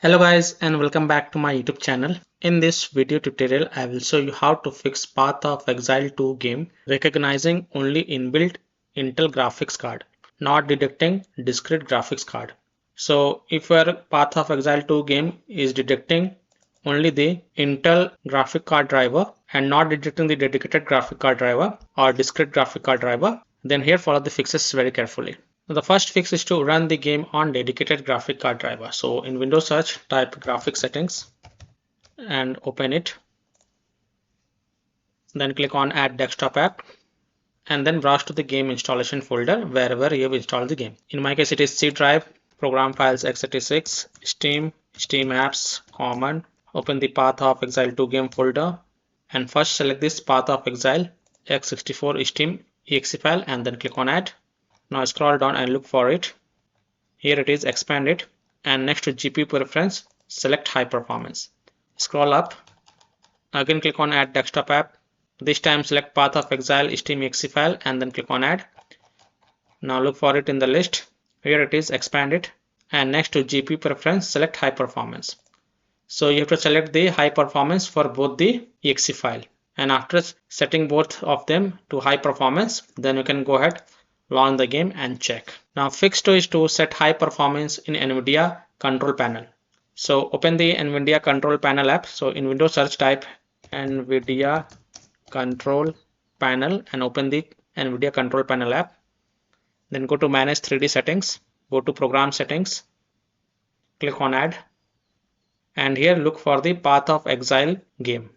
Hello guys and welcome back to my YouTube channel. In this video tutorial I will show you how to fix Path of Exile 2 game recognizing only inbuilt Intel graphics card, not detecting discrete graphics card. So if your Path of Exile 2 game is detecting only the Intel graphic card driver and not detecting the dedicated graphic card driver or discrete graphic card driver, then here follow the fixes very carefully. The first fix is to run the game on dedicated graphic card driver. So in Windows search, type graphic settings and open it. Then click on add desktop app and then browse to the game installation folder wherever you have installed the game. In my case, it is C drive, program files x86, Steam, Steam apps, common. Open the Path of Exile 2 game folder and first select this Path of Exile x64 Steam exe file and then click on add. Now scroll down and look for it. Here it is, expand it, and next to GPU preference, select high performance. Scroll up, again click on add desktop app. This time select Path of Exile Steam exe file and then click on add. Now look for it in the list. Here it is, expand it, and next to GPU preference, select high performance. So you have to select the high performance for both the exe file, and after setting both of them to high performance, then you can go ahead, launch the game and check. Now fix 2 is to set high performance in NVIDIA control panel. So open the NVIDIA control panel app. So in Windows search type NVIDIA control panel and open the NVIDIA control panel app. Then go to manage 3D settings, go to program settings, click on add, and here look for the Path of Exile game.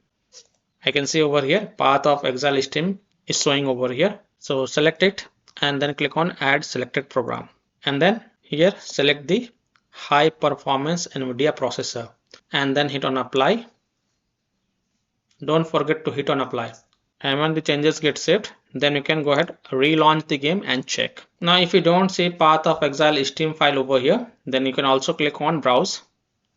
I can see over here Path of Exile Steam is showing over here. So select it and then click on add selected program, and then here select the high performance NVIDIA processor and then hit on apply. Don't forget to hit on apply, and when the changes get saved, then you can go ahead, relaunch the game and check. Now if you don't see Path of Exile Steam file over here, then you can also click on browse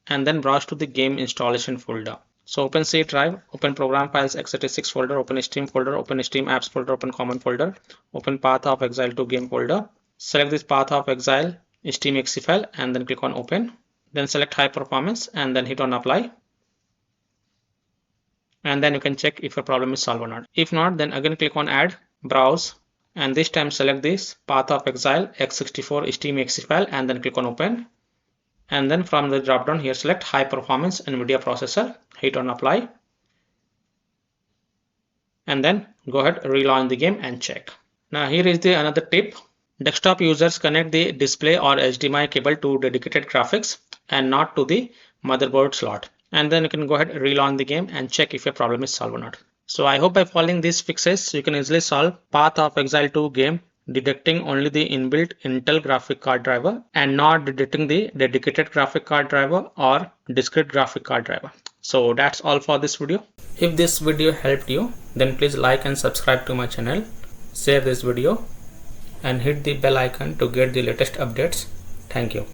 and then browse to the game installation folder. So open C drive, open program files x86 folder, open Steam folder, open Steam apps folder, open common folder, open Path of Exile 2 game folder. Select this Path of Exile Steam exe file and then click on open. Then select high performance and then hit on apply. And then you can check if your problem is solved or not. If not, then again click on add, browse, and this time select this Path of Exile x64 Steam exe file and then click on open. And then from the drop down here select high performance NVIDIA processor, hit on apply, and then go ahead, relaunch the game and check. Now here is the another tip. Desktop users connect the display or HDMI cable to dedicated graphics and not to the motherboard slot, and then you can go ahead, relaunch the game and check if your problem is solved or not. So I hope by following these fixes you can easily solve Path of Exile 2 game detecting only the inbuilt Intel graphic card driver and not detecting the dedicated graphic card driver or discrete graphic card driver. So that's all for this video. If this video helped you, then please like and subscribe to my channel, share this video and hit the bell icon to get the latest updates. Thank you.